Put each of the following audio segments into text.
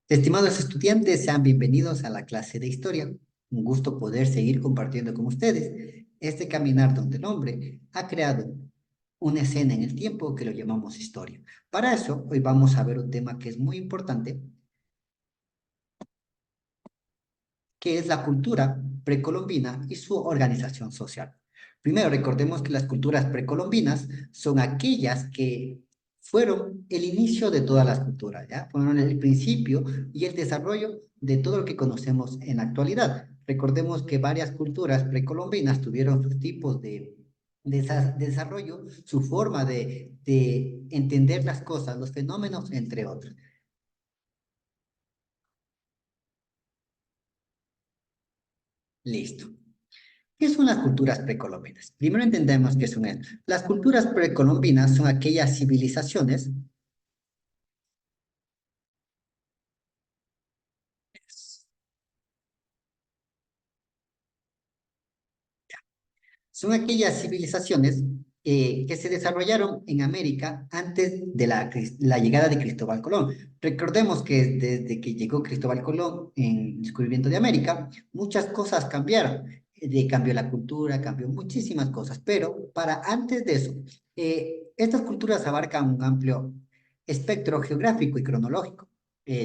Estimados estudiantes, sean bienvenidos a la clase de historia. Un gusto poder seguir compartiendo con ustedes este caminar donde el hombre ha creado una escena en el tiempo que lo llamamos historia. Para eso, hoy vamos a ver un tema que es muy importante, que es la cultura precolombina y su organización social. Primero, recordemos que las culturas precolombinas son aquellas que fueron el inicio de todas las culturas, ¿ya? Fueron el principio y el desarrollo de todo lo que conocemos en la actualidad. Recordemos que varias culturas precolombinas tuvieron sus tipos de desarrollo, su forma de entender las cosas, los fenómenos, entre otros. Listo. ¿Qué son las culturas precolombinas? Primero entendemos qué son ellas. Las culturas precolombinas son aquellas civilizaciones, son aquellas civilizaciones que se desarrollaron en América antes de la llegada de Cristóbal Colón. Recordemos que desde que llegó Cristóbal Colón en el descubrimiento de América, muchas cosas cambiaron. Cambió la cultura, cambió muchísimas cosas, pero para antes de eso, estas culturas abarcan un amplio espectro geográfico y cronológico.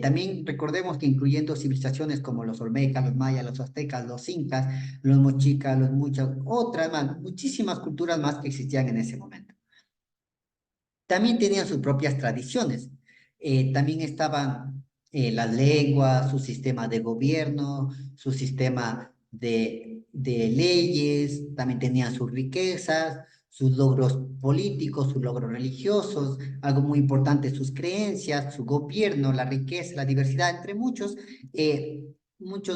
También recordemos que incluyendo civilizaciones como los olmecas, los mayas, los aztecas, los incas, los mochicas, los muchas, otras más, muchísimas culturas más que existían en ese momento. También tenían sus propias tradiciones. También estaban las lenguas, su sistema de gobierno, su sistema de leyes, también tenían sus riquezas, sus logros políticos, sus logros religiosos, algo muy importante, sus creencias, su gobierno, la riqueza, la diversidad, entre muchos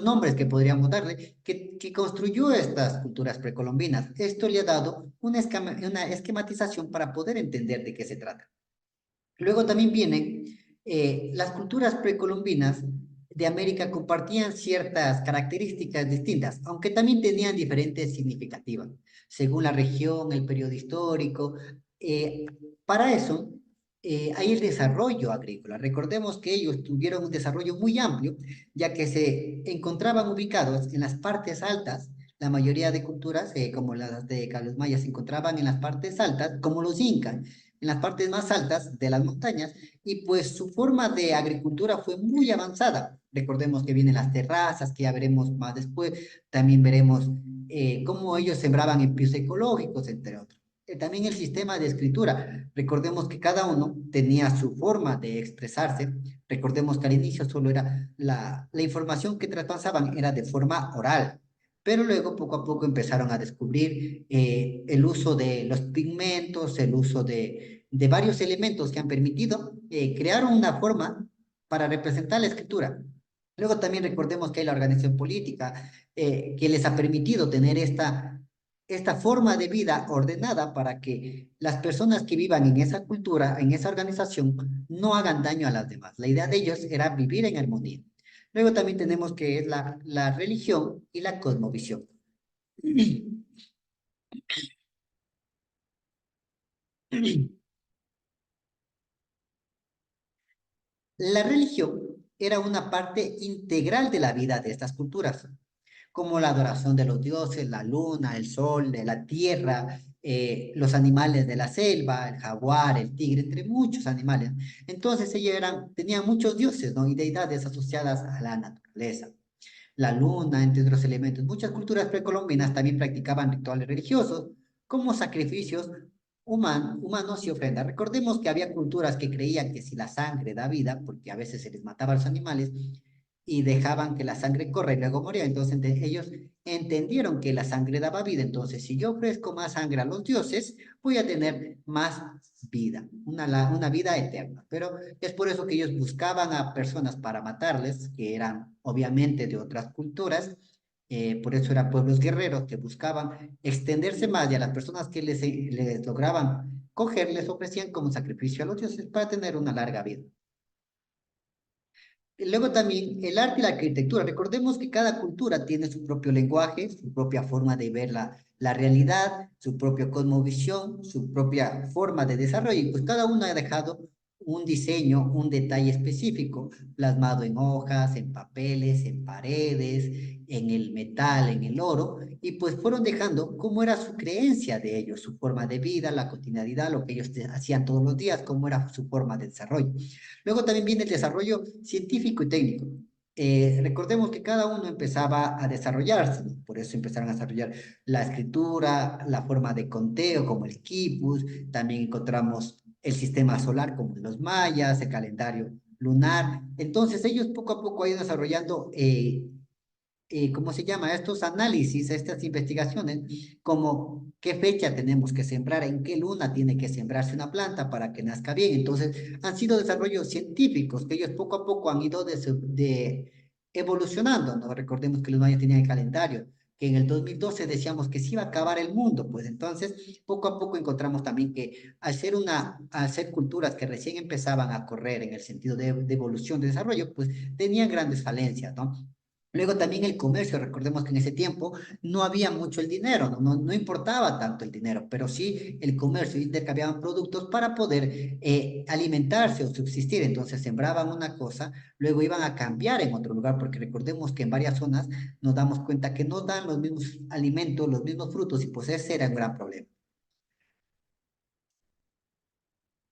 nombres que podríamos darle, que construyó estas culturas precolombinas. Esto le ha dado una esquematización para poder entender de qué se trata. Luego también vienen las culturas precolombinas de América compartían ciertas características distintas, aunque también tenían diferentes significativas, según la región, el periodo histórico. Eh, para eso, hay el desarrollo agrícola. Recordemos que ellos tuvieron un desarrollo muy amplio, ya que se encontraban ubicados en las partes altas. La mayoría de culturas, como las de Carlos Maya, se encontraban en las partes altas, como los incas, en las partes más altas de las montañas, y pues su forma de agricultura fue muy avanzada. Recordemos que vienen las terrazas, que ya veremos más después, también veremos cómo ellos sembraban en pisos ecológicos, entre otros. También el sistema de escritura. Recordemos que cada uno tenía su forma de expresarse. Recordemos que al inicio solo era la información que traspasaban era de forma oral, pero luego poco a poco empezaron a descubrir el uso de los pigmentos, el uso de varios elementos que han permitido crear una forma para representar la escritura. Luego también recordemos que hay la organización política que les ha permitido tener esta forma de vida ordenada para que las personas que vivan en esa cultura, en esa organización, no hagan daño a las demás. La idea de ellos era vivir en armonía. Luego también tenemos que es la religión y la cosmovisión. La religión era una parte integral de la vida de estas culturas, como la adoración de los dioses, la luna, el sol, de la tierra, los animales de la selva, el jaguar, el tigre, entre muchos animales. Entonces ellos tenían muchos dioses, ¿no? Y deidades asociadas a la naturaleza. La luna, entre otros elementos. Muchas culturas precolombinas también practicaban rituales religiosos, como sacrificios humanos y ofrendas. Recordemos que había culturas que creían que si la sangre da vida, porque a veces se les mataba a los animales, y dejaban que la sangre corra y luego moría. Entonces ellos entendieron que la sangre daba vida. Entonces, si yo ofrezco más sangre a los dioses, voy a tener más vida, una vida eterna. Pero es por eso que ellos buscaban a personas para matarles, que eran obviamente de otras culturas. Por eso eran pueblos guerreros que buscaban extenderse más y a las personas que les lograban coger, les ofrecían como sacrificio a los dioses para tener una larga vida. Luego también el arte y la arquitectura. Recordemos que cada cultura tiene su propio lenguaje, su propia forma de ver la realidad, su propia cosmovisión, su propia forma de desarrollo. Y pues cada uno ha dejado un diseño, un detalle específico, plasmado en hojas, en papeles, en paredes, en el metal, en el oro, y pues fueron dejando cómo era su creencia de ellos, su forma de vida, la cotidianidad, lo que ellos hacían todos los días, cómo era su forma de desarrollo. Luego también viene el desarrollo científico y técnico. Recordemos que cada uno empezaba a desarrollarse, ¿no? Por eso empezaron a desarrollar la escritura, la forma de conteo como el quipus, también encontramos el sistema solar como en los mayas, el calendario lunar. Entonces ellos poco a poco han ido desarrollando, ¿cómo se llama? Estos análisis, estas investigaciones, como qué fecha tenemos que sembrar, en qué luna tiene que sembrarse una planta para que nazca bien. Entonces han sido desarrollos científicos que ellos poco a poco han ido evolucionando, ¿no? Recordemos que los mayas tenían el calendario, que en el 2012 decíamos que se iba a acabar el mundo, pues entonces poco a poco encontramos también que al ser culturas que recién empezaban a correr en el sentido de evolución, de desarrollo, pues tenían grandes falencias, ¿no? Luego también el comercio, recordemos que en ese tiempo no había mucho el dinero, no importaba tanto el dinero, pero sí el comercio, intercambiaban productos para poder alimentarse o subsistir. Entonces sembraban una cosa, luego iban a cambiar en otro lugar, porque recordemos que en varias zonas nos damos cuenta que no dan los mismos alimentos, los mismos frutos, y pues ese era un gran problema.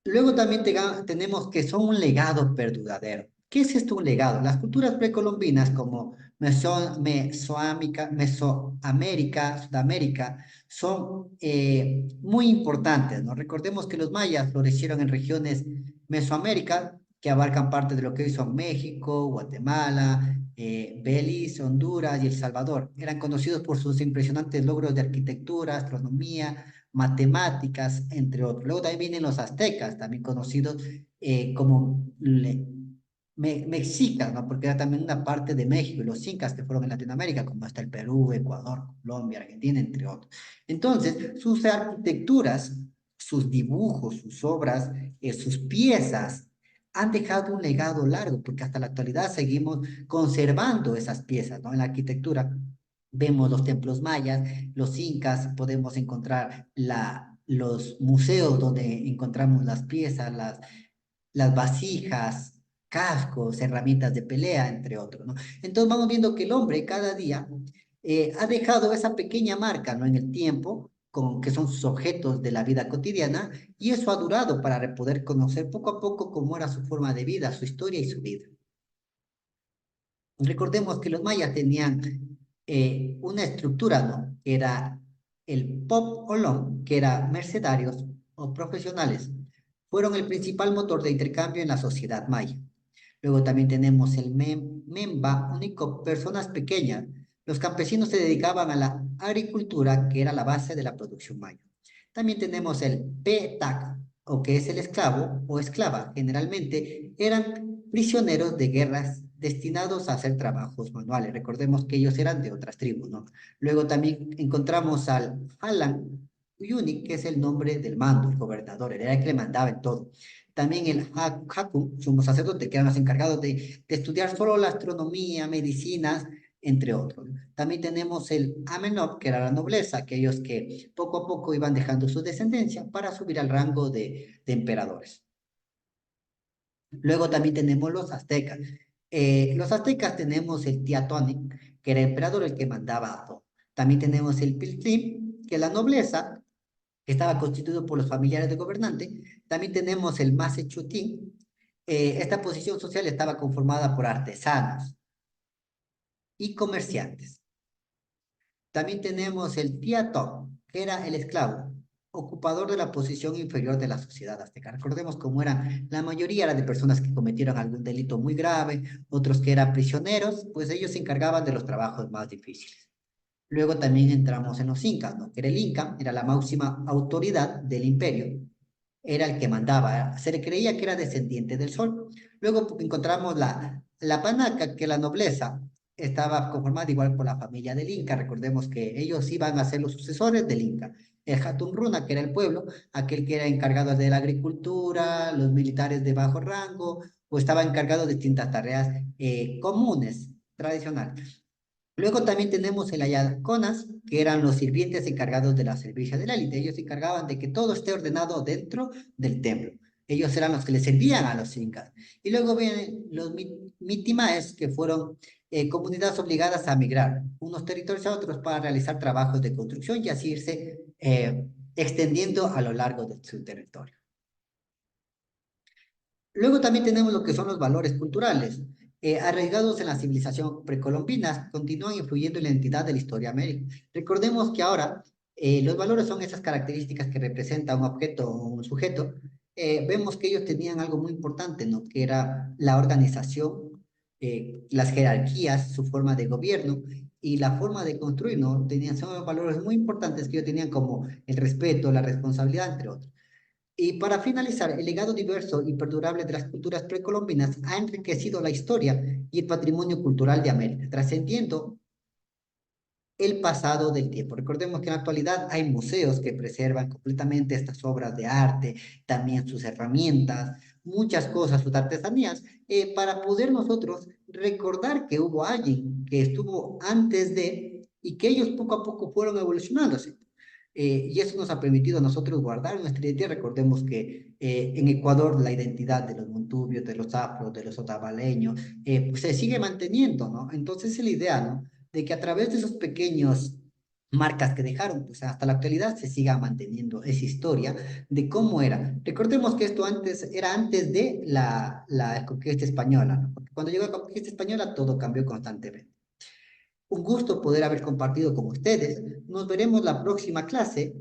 Luego también tenemos que son un legado perdurero. ¿Qué es esto un legado? Las culturas precolombinas como Mesoamérica, Sudamérica, son muy importantes, ¿no? Recordemos que los mayas florecieron en regiones Mesoamérica, que abarcan parte de lo que hoy son México, Guatemala, Belice, Honduras y El Salvador. Eran conocidos por sus impresionantes logros de arquitectura, astronomía, matemáticas, entre otros. Luego también vienen los aztecas, también conocidos como mexicas, ¿no? Porque era también una parte de México, y los incas que fueron en Latinoamérica, como está el Perú, Ecuador, Colombia, Argentina, entre otros. Entonces, sus arquitecturas, sus dibujos, sus obras, sus piezas, han dejado un legado largo, porque hasta la actualidad seguimos conservando esas piezas, ¿no? En la arquitectura vemos los templos mayas, los incas, podemos encontrar los museos donde encontramos las piezas, las vasijas, cascos, herramientas de pelea, entre otros, ¿no? Entonces vamos viendo que el hombre cada día ha dejado esa pequeña marca, ¿no? En el tiempo, que son sus objetos de la vida cotidiana, y eso ha durado para poder conocer poco a poco cómo era su forma de vida, su historia y su vida. Recordemos que los mayas tenían una estructura, ¿no? Que era el pop olón, que era mercenarios o profesionales. Fueron el principal motor de intercambio en la sociedad maya. Luego también tenemos el memba, único, personas pequeñas. Los campesinos se dedicaban a la agricultura, que era la base de la producción maya. También tenemos el petac, o que es el esclavo o esclava. Generalmente eran prisioneros de guerras destinados a hacer trabajos manuales. Recordemos que ellos eran de otras tribus, ¿no? Luego también encontramos al Halan Uyuni, que es el nombre del mando, el gobernador, él era el que le mandaba en todo. También el Haku, sumo sacerdote, que eran los encargados de estudiar solo la astronomía, medicinas, entre otros. También tenemos el Amenop, que era la nobleza, aquellos que poco a poco iban dejando su descendencia para subir al rango de emperadores. Luego también tenemos los aztecas. Los aztecas tenemos el Tiatoní, que era el emperador el que mandaba a todo. También tenemos el Piltrim, que es la nobleza, que estaba constituido por los familiares del gobernante. También tenemos el Masechutín. Esta posición social estaba conformada por artesanos y comerciantes. También tenemos el Tiatón, que era el esclavo, ocupador de la posición inferior de la sociedad azteca. Recordemos cómo eran, la mayoría era de personas que cometieron algún delito muy grave, otros que eran prisioneros, pues ellos se encargaban de los trabajos más difíciles. Luego también entramos en los incas, ¿no? Que era el inca, era la máxima autoridad del imperio, era el que mandaba, se le creía que era descendiente del sol. Luego encontramos la panaca, que la nobleza estaba conformada igual por la familia del Inca. Recordemos que ellos iban a ser los sucesores del Inca. El Hatun Runa, que era el pueblo, aquel que era encargado de la agricultura, los militares de bajo rango, o estaba encargado de distintas tareas comunes, tradicionales. Luego también tenemos el Ayaconas, que eran los sirvientes encargados de la servicio de la élite. Ellos se encargaban de que todo esté ordenado dentro del templo. Ellos eran los que le servían a los incas. Y luego vienen los mitimaes, que fueron comunidades obligadas a migrar unos territorios a otros para realizar trabajos de construcción y así irse extendiendo a lo largo de su territorio. Luego también tenemos lo que son los valores culturales. Arraigados en la civilización precolombina, continúan influyendo en la identidad de la historia de América. Recordemos que ahora los valores son esas características que representan un objeto o un sujeto. Vemos que ellos tenían algo muy importante, ¿no? Que era la organización, las jerarquías, su forma de gobierno y la forma de construir, ¿no? Tenían, son valores muy importantes que ellos tenían como el respeto, la responsabilidad, entre otros. Y para finalizar, el legado diverso y perdurable de las culturas precolombinas ha enriquecido la historia y el patrimonio cultural de América, trascendiendo el pasado del tiempo. Recordemos que en la actualidad hay museos que preservan completamente estas obras de arte, también sus herramientas, muchas cosas, sus artesanías, para poder nosotros recordar que hubo alguien que estuvo antes de y que ellos poco a poco fueron evolucionándose. Y eso nos ha permitido a nosotros guardar nuestra identidad. Recordemos que en Ecuador la identidad de los montubios, de los afros, de los otavaleños, pues se sigue manteniendo, ¿no? Entonces es la idea, ¿no? De que a través de esos pequeños marcas que dejaron, pues hasta la actualidad se siga manteniendo esa historia de cómo era. Recordemos que esto antes era antes de la conquista española, ¿no? Porque cuando llegó la conquista española todo cambió constantemente. Un gusto poder haber compartido con ustedes. Nos veremos la próxima clase.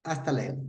Hasta luego.